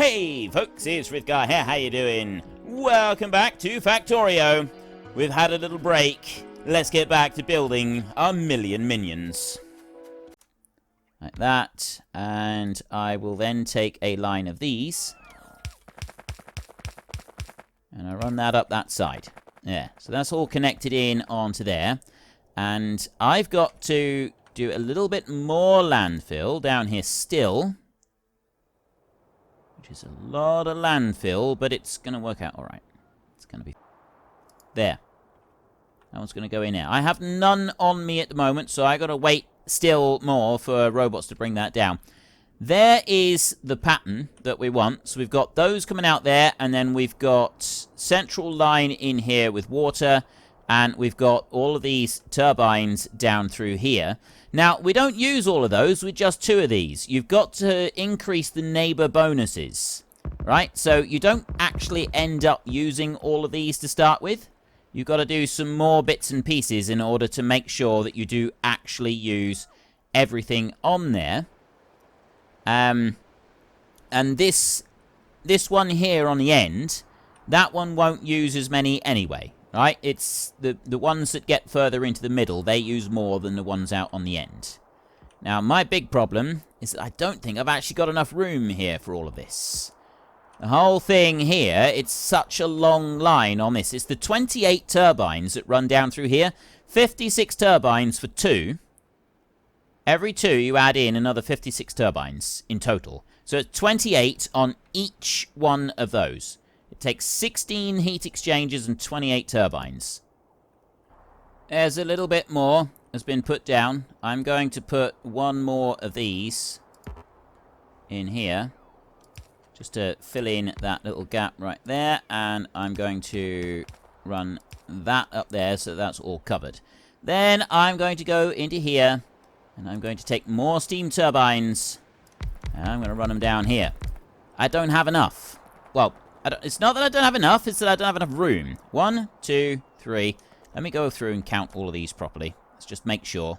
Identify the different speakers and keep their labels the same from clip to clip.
Speaker 1: Hey folks, it's Frithgar here, how you doing? Welcome back to Factorio. We've had a little break. Let's get back to building our million minions. Like that, and I will then take a line of these. And I run that up that side. Yeah, so that's all connected in onto there. And I've got to do a little bit more landfill down here still. Which is a lot of landfill, but it's going to work out alright. It's going to be there. That one's going to go in there. I have none on me at the moment, so I got to wait still more for robots to bring that down. There is the pattern that we want. So we've got those coming out there, and then we've got central line in here with water, and we've got all of these turbines down through here. Now, we don't use all of those with just 2 of these. You've got to increase the neighbor bonuses, right? So you don't actually end up using all of these to start with. You've got to do some more bits and pieces in order to make sure that you do actually use everything on there. And this one here on the end, that one won't use as many anyway. Right, it's the ones that get further into the middle, they use more than the ones out on the end. Now, my big problem is that I don't think I've actually got enough room here for all of this. The whole thing here, it's such a long line on this. It's the 28 turbines that run down through here. 56 turbines for 2. Every 2, you add in another 56 turbines in total. So it's 28 on each one of those. It takes 16 heat exchangers and 28 turbines. There's a little bit more has been put down. I'm going to put one more of these in here, just to fill in that little gap right there, and I'm going to run that up there so that's all covered. Then I'm going to go into here, and I'm going to take more steam turbines, and I'm going to run them down here. I don't have enough. Well, it's not that I don't have enough, it's that I don't have enough room. 1, 2, 3. Let me go through and count all of these properly. Let's just make sure.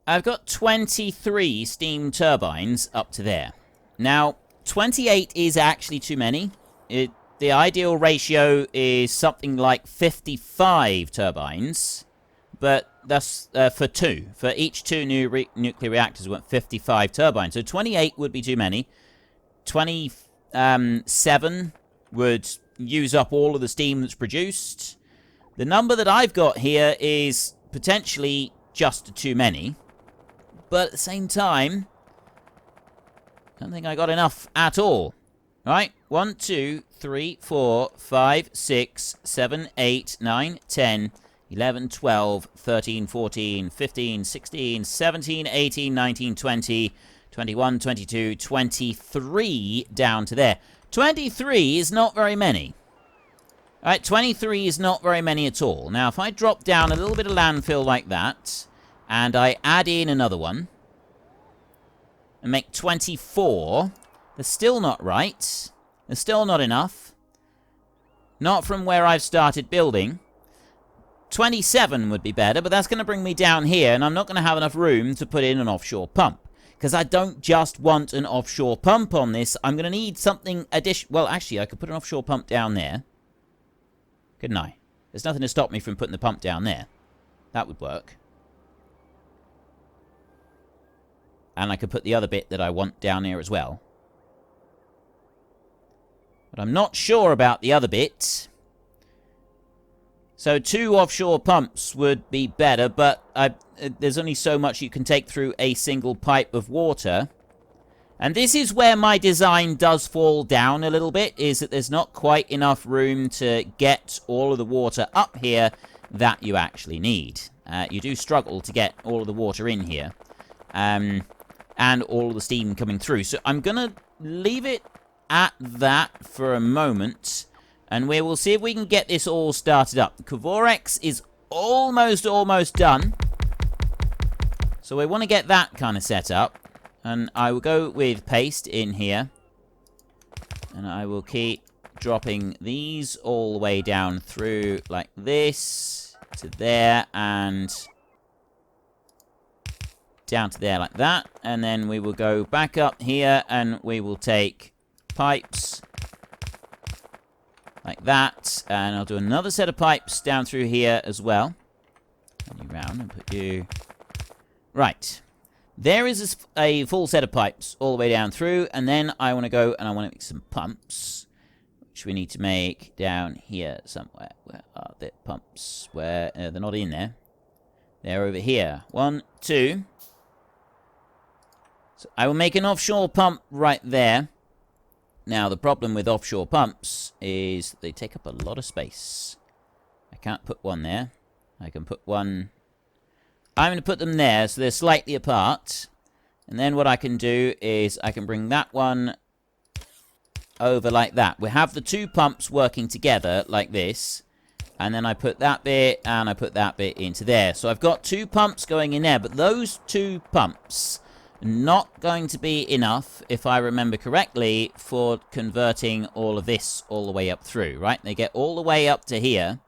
Speaker 1: I've got 23 steam turbines up to there. Now, 28 is actually too many. The ideal ratio is something like 55 turbines. But that's for 2. For each 2 new nuclear reactors, we want 55 turbines. So 28 would be too many. 7 would use up all of the steam that's produced. The number that I've got here is potentially just too many. But at the same time, I don't think I got enough at all. Right? 1, 2, 3, 4, 5, 6, 7, 8, 9, 10, 11, 12, 13, 14, 15, 16, 17, 18, 19, 20... 21, 22, 23 down to there. 23 is not very many. Alright, 23 is not very many at all. Now, if I drop down a little bit of landfill like that, and I add in another one, and make 24, they're still not right. They're still not enough. Not from where I've started building. 27 would be better, but that's going to bring me down here, and I'm not going to have enough room to put in an offshore pump. Because I don't just want an offshore pump on this. I'm going to need something additional. Well, actually, I could put an offshore pump down there. Couldn't I? There's nothing to stop me from putting the pump down there. That would work. And I could put the other bit that I want down here as well. But I'm not sure about the other bit. So 2 offshore pumps would be better, but there's only so much you can take through a single pipe of water. And this is where my design does fall down a little bit, is that there's not quite enough room to get all of the water up here that you actually need. You do struggle to get all of the water in here. And all of the steam coming through. So I'm going to leave it at that for a moment. And we will see if we can get this all started up. Kvorex is almost done. So we want to get that kind of set up. And I will go with paste in here. And I will keep dropping these all the way down through like this to there and down to there like that. And then we will go back up here and we will take pipes. Like that. And I'll do another set of pipes down through here as well. Turn you round and put you... Right. There is a full set of pipes all the way down through. And then I want to go and I want to make some pumps. Which we need to make down here somewhere. Where are the pumps? Where... they're not in there. They're over here. 1, 2... So I will make an offshore pump right there. Now, the problem with offshore pumps is they take up a lot of space. I can't put one there. I can put one... I'm going to put them there, so they're slightly apart. And then what I can do is I can bring that one over like that. We have the two pumps working together like this. And then I put that bit and I put that bit into there. So I've got two pumps going in there, but those two pumps... not going to be enough, if I remember correctly, for converting all of this all the way up through, right? They get all the way up to here.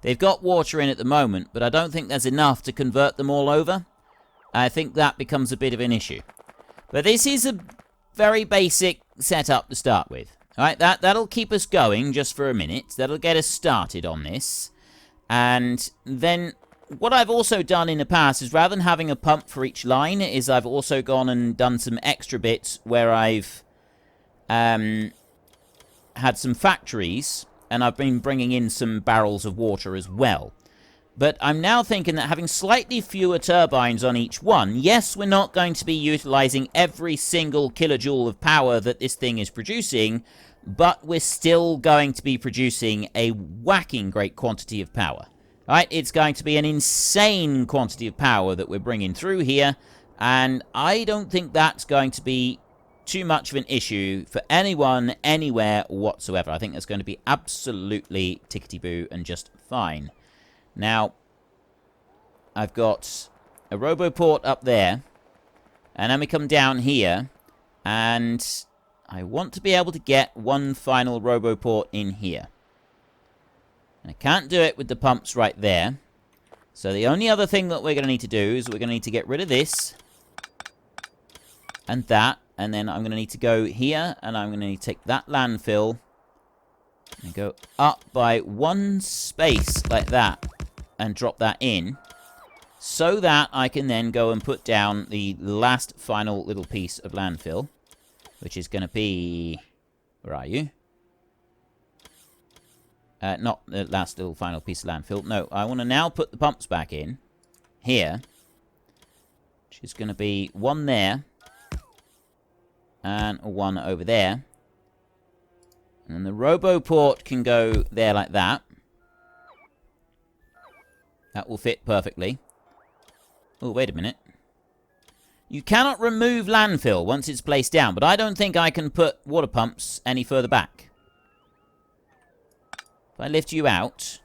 Speaker 1: They've got water in at the moment, but I don't think there's enough to convert them all over. I think that becomes a bit of an issue. But this is a very basic setup to start with. All right, that'll keep us going just for a minute. That'll get us started on this. And then... what I've also done in the past is rather than having a pump for each line, is I've also gone and done some extra bits where I've had some factories and I've been bringing in some barrels of water as well. But I'm now thinking that having slightly fewer turbines on each one, yes, we're not going to be utilizing every single kilojoule of power that this thing is producing, but we're still going to be producing a whacking great quantity of power. Right, it's going to be an insane quantity of power that we're bringing through here, and I don't think that's going to be too much of an issue for anyone, anywhere whatsoever. I think that's going to be absolutely tickety-boo and just fine. Now, I've got a roboport up there, and then we come down here, and I want to be able to get one final roboport in here. I can't do it with the pumps right there. So the only other thing that we're going to need to do is we're going to need to get rid of this. And that. And then I'm going to need to go here. And I'm going to need to take that landfill. And go up by one space like that. And drop that in. So that I can then go and put down the last final little piece of landfill. Which is going to be... where are you? Not the last little final piece of landfill. No, I want to now put the pumps back in. Here. Which is going to be one there. And one over there. And then the roboport can go there like that. That will fit perfectly. Oh, wait a minute. You cannot remove landfill once it's placed down. But I don't think I can put water pumps any further back. If I lift you out,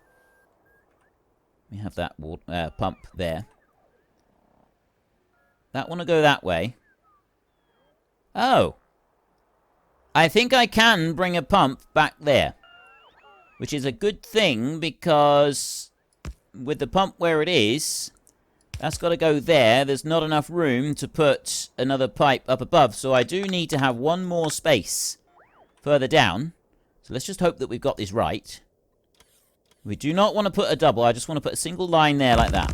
Speaker 1: we have that water, pump there. That want to go that way. Oh. I think I can bring a pump back there. Which is a good thing because with the pump where it is, that's got to go there. There's not enough room to put another pipe up above. So I do need to have one more space further down. So let's just hope that we've got this right. We do not want to put a double. I just want to put a single line there like that.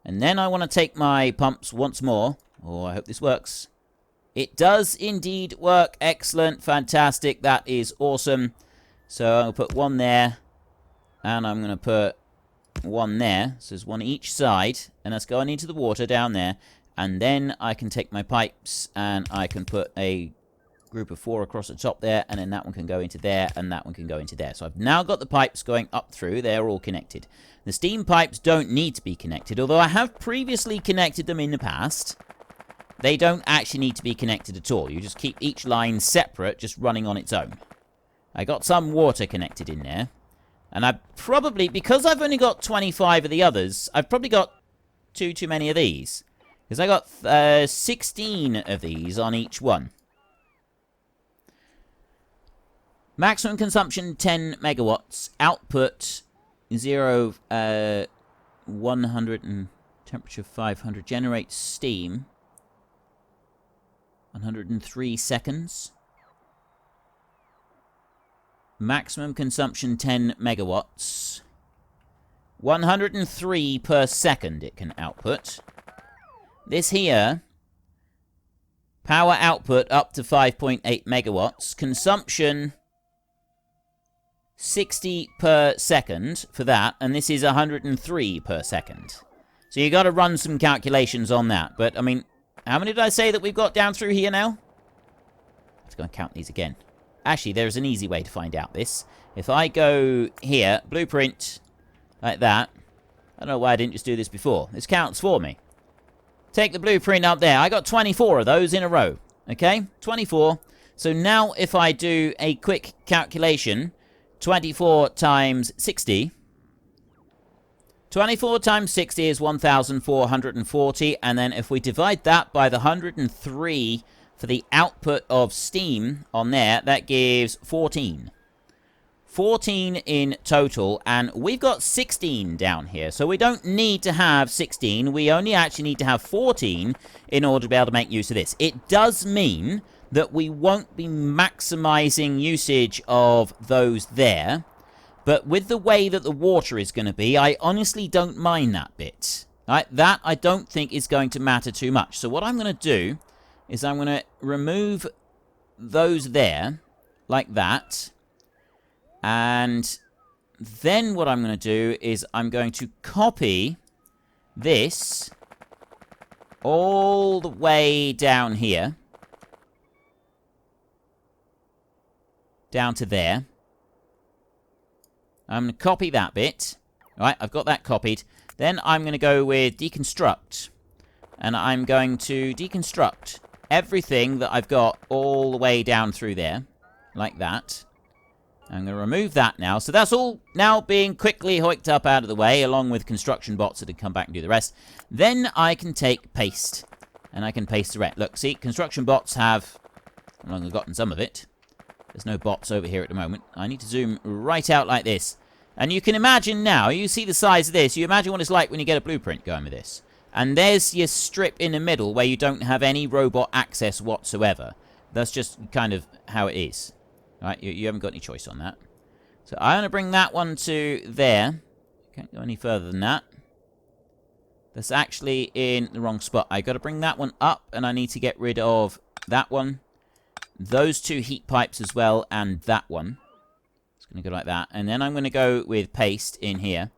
Speaker 1: And then I want to take my pumps once more. Oh, I hope this works. It does indeed work. Excellent. Fantastic. That is awesome. So I'll put one there. And I'm going to put one there. So there's one each side. And that's going into the water down there. And then I can take my pipes and I can put a group of 4 across the top there, and then that one can go into there, and that one can go into there. So I've now got the pipes going up through. They're all connected. The steam pipes don't need to be connected, although I have previously connected them in the past. They don't actually need to be connected at all. You just keep each line separate, just running on its own. I got some water connected in there, and I probably, because I've only got 25 of the others, I've probably got too many of these, because I got 16 of these on each one. Maximum consumption 10 megawatts. Output 0, 100 and temperature 500. Generates steam 103 seconds. Maximum consumption 10 megawatts. 103 per second it can output. This here, power output up to 5.8 megawatts. Consumption 60 per second for that, and this is 103 per second. So you got to run some calculations on that. But, I mean, how many did I say that we've got down through here now? Let's go and count these again. Actually, there's an easy way to find out this. If I go here, blueprint, like that. I don't know why I didn't just do this before. This counts for me. Take the blueprint up there. I got 24 of those in a row. Okay? 24. So now if I do a quick calculation, 24 times 60. 24 times 60 is 1,440. And then if we divide that by the 103 for the output of steam on there, that gives 14. 14 in total, and we've got 16 down here. So we don't need to have 16. We only actually need to have 14 in order to be able to make use of this. It does mean that we won't be maximizing usage of those there. But with the way that the water is going to be, I honestly don't mind that bit. Right? That I don't think is going to matter too much. So what I'm going to do is I'm going to remove those there, like that. And then what I'm going to do is I'm going to copy this all the way down here. Down to there. I'm going to copy that bit. Right, I've got that copied. Then I'm going to go with deconstruct. And I'm going to deconstruct everything that I've got all the way down through there. Like that. I'm going to remove that now. So that's all now being quickly hoiked up out of the way, along with construction bots that have come back and do the rest. Then I can take paste. And I can paste the rest. Look, see, construction bots have... I've only gotten some of it. There's no bots over here at the moment. I need to zoom right out like this. And you can imagine now, you see the size of this, you imagine what it's like when you get a blueprint going with this. And there's your strip in the middle where you don't have any robot access whatsoever. That's just kind of how it is. Right, you haven't got any choice on that. So I'm going to bring that one to there. Can't go any further than that. That's actually in the wrong spot. I've got to bring that one up, and I need to get rid of that one. Those two heat pipes as well, and that one. It's going to go like that. And then I'm going to go with paste in here.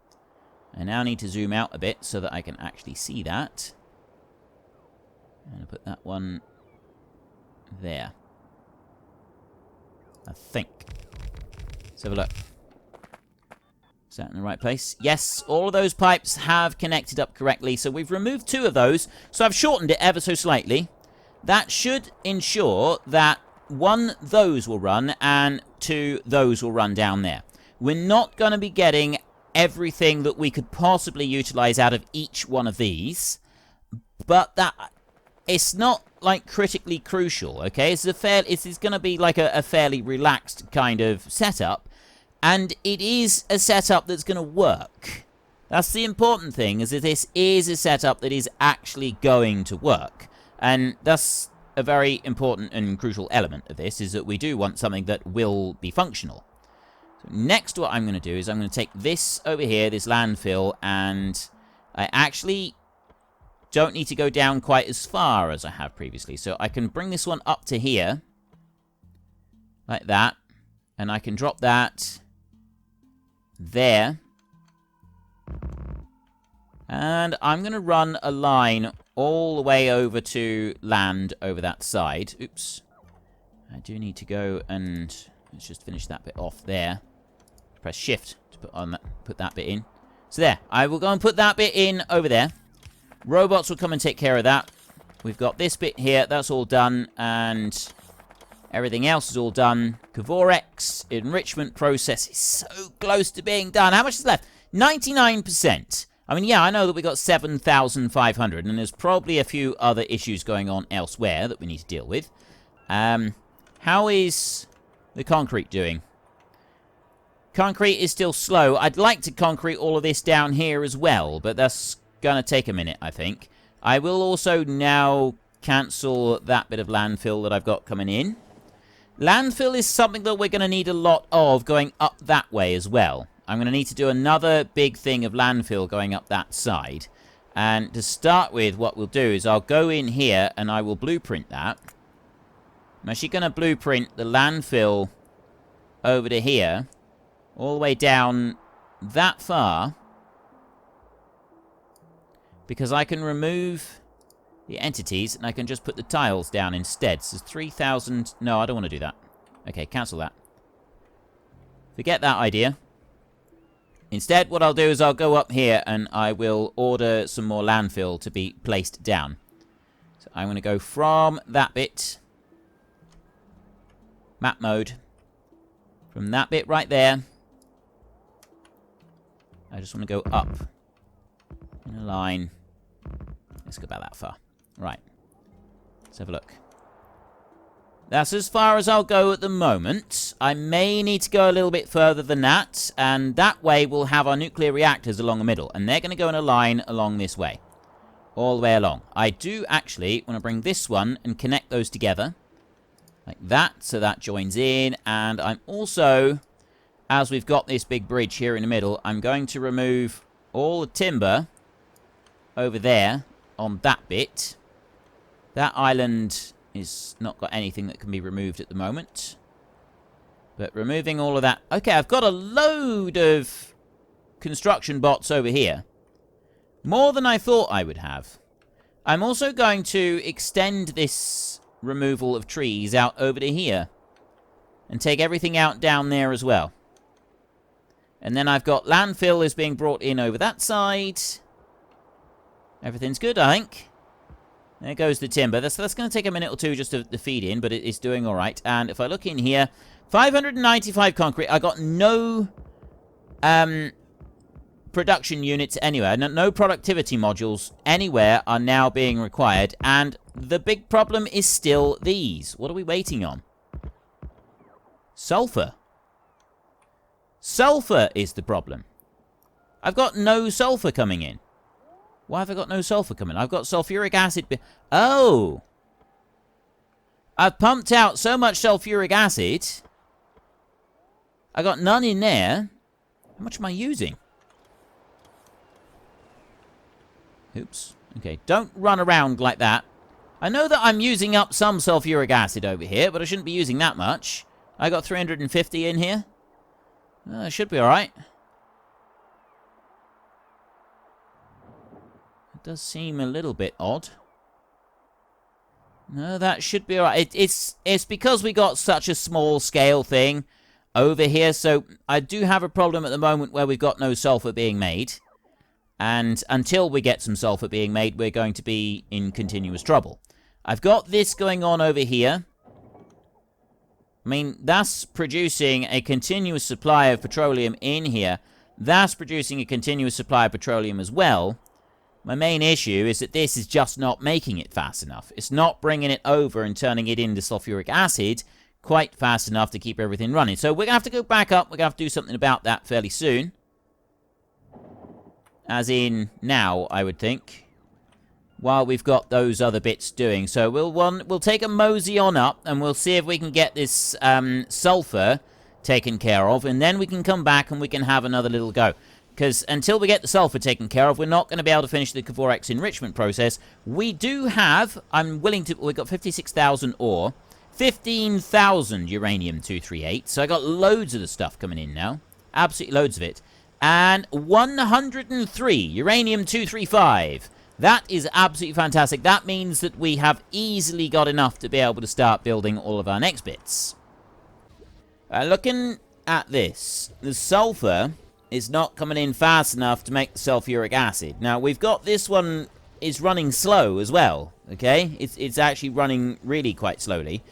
Speaker 1: I now need to zoom out a bit so that I can actually see that. And I'll put that one there. I think. Let's have a look. Is that in the right place? Yes, all of those pipes have connected up correctly. So we've removed 2 of those. So I've shortened it ever so slightly. That should ensure that 1, those will run, and 2, those will run down there. We're not going to be getting everything that we could possibly utilize out of each one of these. But that... It's not, like, critically crucial, okay? It's going to be, like, a fairly relaxed kind of setup. And it is a setup that's going to work. That's the important thing, is that this is a setup that is actually going to work. And that's a very important and crucial element of this, is that we do want something that will be functional. So next, what I'm going to do is I'm going to take this over here, this landfill, and I actually... don't need to go down quite as far as I have previously. So I can bring this one up to here. Like that. And I can drop that there. And I'm going to run a line all the way over to land over that side. Oops. I do need to go and... let's just finish that bit off there. Press shift to put that bit in. So there. I will go and put that bit in over there. Robots will come and take care of that. We've got this bit here. That's all done. And everything else is all done. Kavorex enrichment process is so close to being done. How much is left? 99%. I mean, yeah, I know that we got 7,500. And there's probably a few other issues going on elsewhere that we need to deal with. How is the concrete doing? Concrete is still slow. I'd like to concrete all of this down here as well. But that's... gonna take a minute, I think. I will also now cancel that bit of landfill that I've got coming in. Landfill is something that we're going to need a lot of going up that way as well. I'm going to need to do another big thing of landfill going up that side. And to start with, what we'll do is I'll go in here and I will blueprint that. I'm actually going to blueprint the landfill over to here, all the way down that far, because I can remove the entities and I can just put the tiles down instead. So 3,000... No, I don't want to do that. Okay, cancel that. Forget that idea. Instead, what I'll do is I'll go up here and I will order some more landfill to be placed down. So I'm going to go from that bit. Map mode. From that bit right there. I just want to go up. In a line. Let's go about that far. Right. Let's have a look. That's as far as I'll go at the moment. I may need to go a little bit further than that. And that way we'll have our nuclear reactors along the middle. And they're going to go in a line along this way. All the way along. I do actually want to bring this one and connect those together. Like that. So that joins in. And I'm also, as we've got this big bridge here in the middle, I'm going to remove all the timber over there on that bit. That island is not got anything that can be removed at the moment. But removing all of that... Okay, I've got a load of construction bots over here. More than I thought I would have. I'm also going to extend this removal of trees out over to here. And take everything out down there as well. And then I've got landfill is being brought in over that side. Everything's good, I think. There goes the timber. That's going to take a minute or two just to feed in, but it is doing all right. And if I look in here, 595 concrete. I got no production units anywhere. No productivity modules anywhere are now being required. And the big problem is still these. What are we waiting on? Sulfur. Sulfur is the problem. I've got no sulfur coming in. Why have I got no sulfur coming? I've got sulfuric acid. Oh! I've pumped out so much sulfuric acid. I got none in there. How much am I using? Oops. Okay, don't run around like that. I know that I'm using up some sulfuric acid over here, but I shouldn't be using that much. I got 350 in here. Should be alright. Does seem a little bit odd. No, that should be alright. It's because we got such a small scale thing over here, so I do have a problem at the moment where we've got no sulfur being made. And until we get some sulfur being made, we're going to be in continuous trouble. I've got this going on over here. I mean, that's producing a continuous supply of petroleum in here. That's producing a continuous supply of petroleum as well. My main issue is that this is just not making it fast enough. It's not bringing it over and turning it into sulfuric acid quite fast enough to keep everything running. So we're going to have to go back up. We're going to have to do something about that fairly soon. As in now, I would think. While we've got those other bits doing. So we'll take a mosey on up and we'll see if we can get this sulfur taken care of. And then we can come back and we can have another little go. Because until we get the sulfur taken care of, we're not going to be able to finish the Kvorex enrichment process. We do have, we've got 56,000 ore, 15,000 uranium-238. So I got loads of the stuff coming in now. Absolutely loads of it. And 103 uranium-235. That is absolutely fantastic. That means that we have easily got enough to be able to start building all of our next bits. Looking at this, the sulfur is not coming in fast enough to make the sulfuric acid. Now, we've got this one is running slow as well, okay? It's actually running really quite slowly.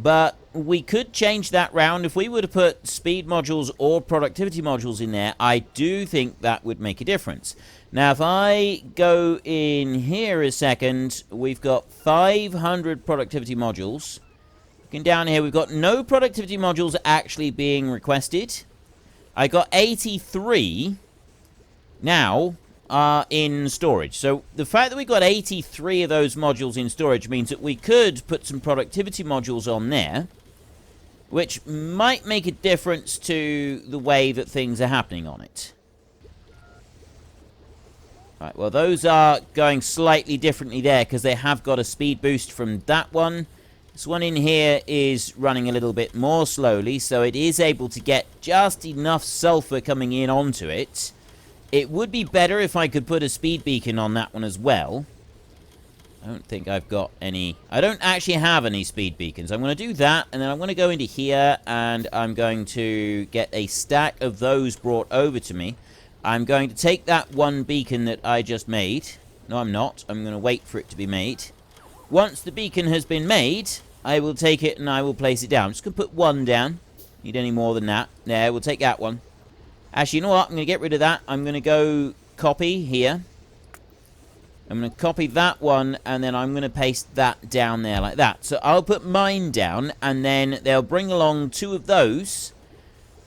Speaker 1: But we could change that round. If we were to put speed modules or productivity modules in there, I do think that would make a difference. Now, if I go in here a second, we've got 500 productivity modules. Looking down here, we've got no productivity modules actually being requested. I got 83 now in storage. So the fact that we got 83 of those modules in storage means that we could put some productivity modules on there. which might make a difference to the way that things are happening on it. Right, well, those are going slightly differently there because they have got a speed boost from that one. This one in here is running a little bit more slowly, so it is able to get just enough sulfur coming in onto it. It would be better if I could put a speed beacon on that one as well. I don't think I've got any... I don't actually have any speed beacons. I'm going to do that, and then I'm going to go into here, and I'm going to get a stack of those brought over to me. I'm going to take that one beacon that I just made. No, I'm not. I'm going to wait for it to be made. Once the beacon has been made, I will take it and I will place it down. I'm just going to put one down. Need any more than that. There, we'll take that one. Actually, you know what? I'm going to get rid of that. I'm going to go copy here. I'm going to copy that one, and then I'm going to paste that down there like that. So I'll put mine down, and then they'll bring along two of those,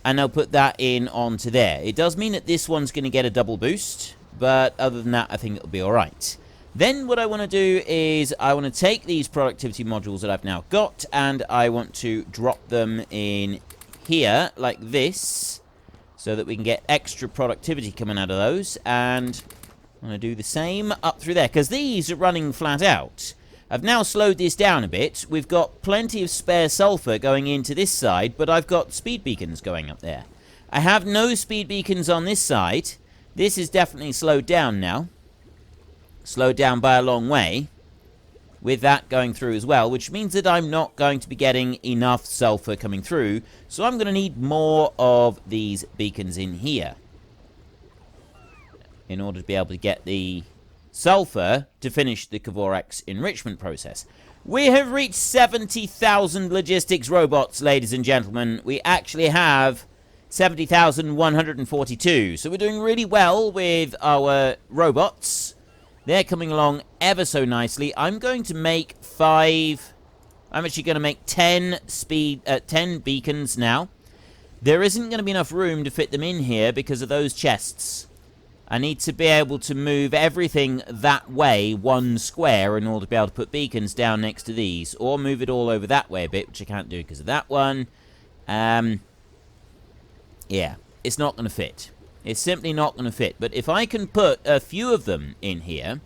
Speaker 1: and they'll put that in onto there. It does mean that this one's going to get a double boost, but other than that, I think it'll be all right. Then what I want to do is I want to take these productivity modules that I've now got, and I want to drop them in here like this, so that we can get extra productivity coming out of those. And I'm going to do the same up through there, because these are running flat out. I've now slowed this down a bit. We've got plenty of spare sulfur going into this side, but I've got speed beacons going up there. I have no speed beacons on this side. This is definitely slowed down now. Slowed down by a long way, with that going through as well, which means that I'm not going to be getting enough sulfur coming through, so I'm going to need more of these beacons in here in order to be able to get the sulfur to finish the Kvorax enrichment process. We have reached 70,000 logistics robots, ladies and gentlemen. We actually have 70,142, so we're doing really well with our robots. They're coming along ever so nicely. I'm going to make 5... I'm actually going to make 10 beacons now. There isn't going to be enough room to fit them in here because of those chests. I need to be able to move everything that way, one square, in order to be able to put beacons down next to these. Or move it all over that way a bit, which I can't do because of that one. Yeah, it's not going to fit. It's simply not going to fit. But if I can put a few of them in here,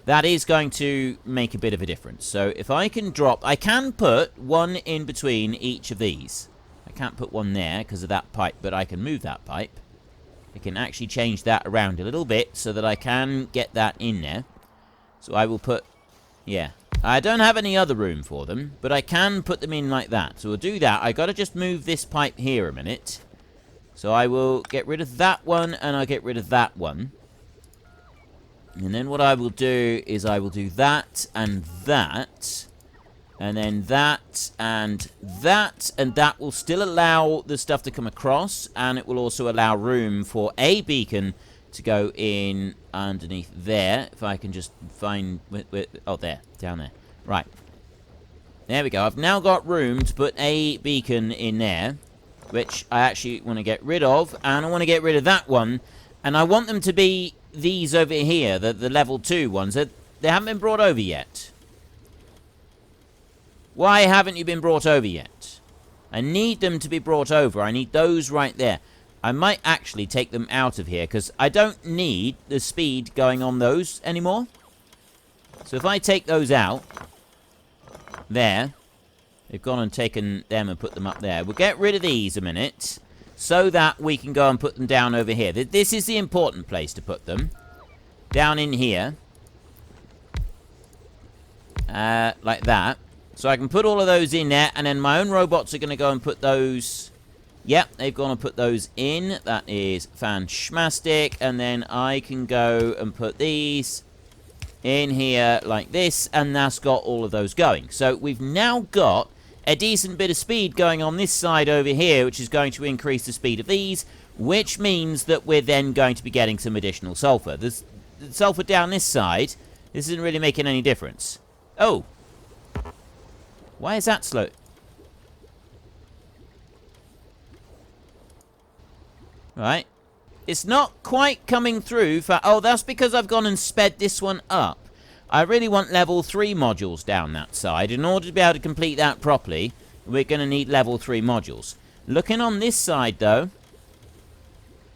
Speaker 1: that is going to make a bit of a difference. So if I can drop... I can put one in between each of these. I can't put one there because of that pipe, but I can move that pipe. I can actually change that around a little bit so that I can get that in there. So I will put... Yeah. I don't have any other room for them, but I can put them in like that. So we'll do that. I got to just move this pipe here a minute. So I will get rid of that one, and I'll get rid of that one. And then what I will do is I will do that, and that. And then that, and that will still allow the stuff to come across, and it will also allow room for a beacon to go in underneath there. If I can just find... oh, there. Down there. Right. There we go. I've now got room to put a beacon in there, which I actually want to get rid of, and I want to get rid of that one, and I want them to be these over here, the level 2 ones. They haven't been brought over yet. Why haven't you been brought over yet? I need them to be brought over. I need those right there. I might actually take them out of here, because I don't need the speed going on those anymore. So if I take those out, there... They've gone and taken them and put them up there. We'll get rid of these a minute, so that we can go and put them down over here. This is the important place to put them. Down in here. Like that. So I can put all of those in there, and then my own robots are going to go and put those... Yep, they've gone and put those in. That is fantastic. And then I can go and put these in here like this, and that's got all of those going. So we've now got a decent bit of speed going on this side over here, which is going to increase the speed of these, which means that we're then going to be getting some additional sulfur. The sulfur down this side, this isn't really making any difference. Oh! Why is that slow? Right. It's not quite coming through for... Oh, that's because I've gone and sped this one up. I really want level 3 modules down that side. In order to be able to complete that properly, we're going to need level 3 modules. Looking on this side, though,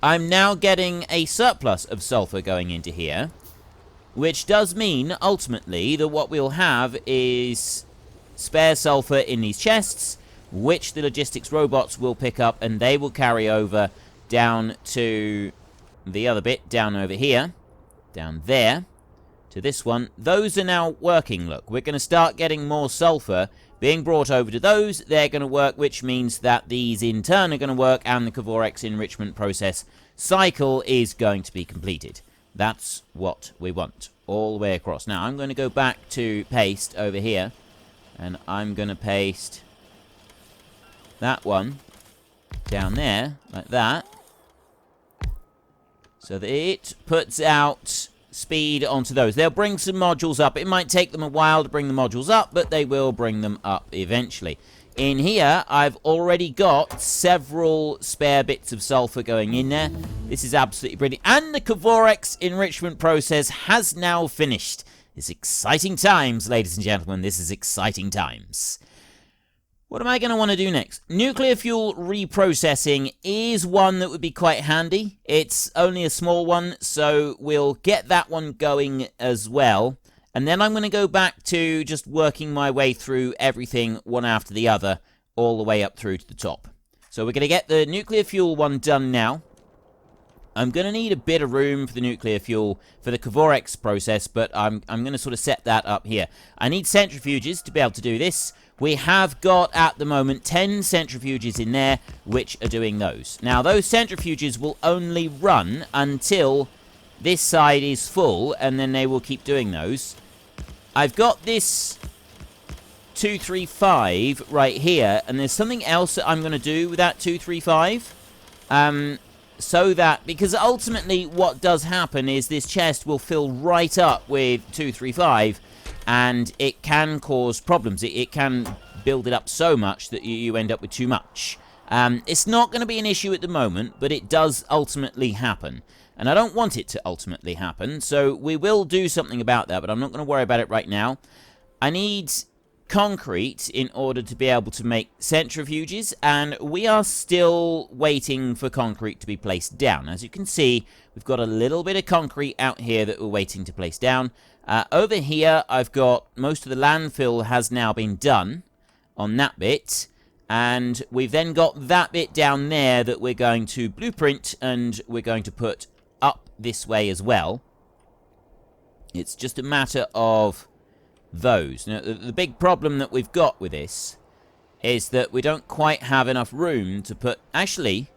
Speaker 1: I'm now getting a surplus of sulfur going into here, which does mean, ultimately, that what we'll have is spare sulfur in these chests, which the logistics robots will pick up, and they will carry over down to the other bit, down over here, down there, to this one. Those are now working, look. We're going to start getting more sulfur being brought over to those. They're going to work, which means that these in turn are going to work, and the Kavorex enrichment process cycle is going to be completed. That's what we want, all the way across. Now, I'm going to go back to paste over here, and I'm going to paste that one down there, like that, so that it puts out speed onto those. They'll bring some modules up. It might take them a while to bring the modules up, but they will bring them up eventually. In here, I've already got several spare bits of sulfur going in there. This is absolutely brilliant. And the Kavorex enrichment process has now finished. It's exciting times, ladies and gentlemen. This is exciting times. What am I going to want to do next? Nuclear fuel reprocessing is one that would be quite handy. It's only a small one, so we'll get that one going as well. And then I'm going to go back to just working my way through everything one after the other, all the way up through to the top. So we're going to get the nuclear fuel one done now. I'm going to need a bit of room for the nuclear fuel for the Kavorex process, but I'm going to sort of set that up here. I need centrifuges to be able to do this. We have got, at the moment, 10 centrifuges in there, which are doing those. Now, those centrifuges will only run until this side is full, and then they will keep doing those. I've got this 235 right here, and there's something else that I'm going to do with that 235. So that, because ultimately what does happen is this chest will fill right up with 235, and it can cause problems. It can build it up so much that you end up with too much. It's not going to be an issue at the moment, but it does ultimately happen. And I don't want it to ultimately happen, so we will do something about that, but I'm not going to worry about it right now. I need concrete in order to be able to make centrifuges, and we are still waiting for concrete to be placed down. As you can see, we've got a little bit of concrete out here that we're waiting to place down. Over here, I've got most of the landfill has now been done on that bit, and we've then got that bit down there that we're going to blueprint, and we're going to put up this way as well. It's just a matter of those. Now, the big problem that we've got with this is that we don't quite have enough room to put... Actually,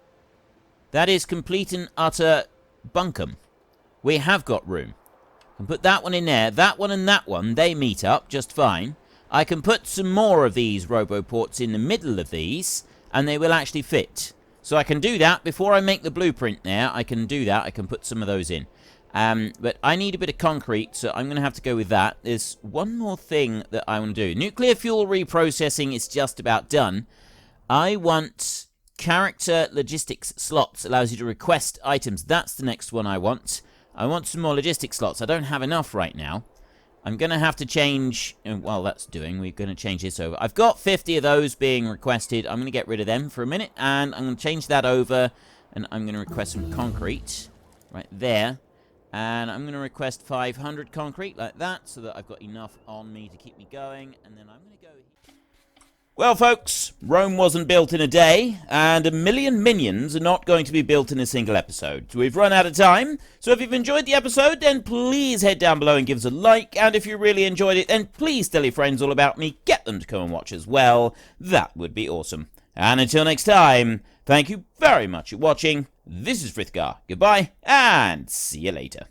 Speaker 1: that is complete and utter bunkum. We have got room. I can put that one in there. That one and that one, they meet up just fine. I can put some more of these roboports in the middle of these, and they will actually fit. So I can do that before I make the blueprint there. I can do that. I can put some of those in. But I need a bit of concrete, so I'm going to have to go with that. There's one more thing that I want to do. Nuclear fuel reprocessing is just about done. I want character logistics slots. Allows you to request items. That's the next one I want. I want some more logistics slots. I don't have enough right now. I'm going to have to change... While that's doing, we're going to change this over. I've got 50 of those being requested. I'm going to get rid of them for a minute, and I'm going to change that over, and I'm going to request some concrete right there. And I'm going to request 500 concrete like that, so that I've got enough on me to keep me going. And then I'm going to go... Well, folks, Rome wasn't built in a day, and 1 million minions are not going to be built in a single episode. We've run out of time, so if you've enjoyed the episode, then please head down below and give us a like. And if you really enjoyed it, then please tell your friends all about me. Get them to come and watch as well. That would be awesome. And until next time, thank you very much for watching. This is Frithgar. Goodbye, and see you later.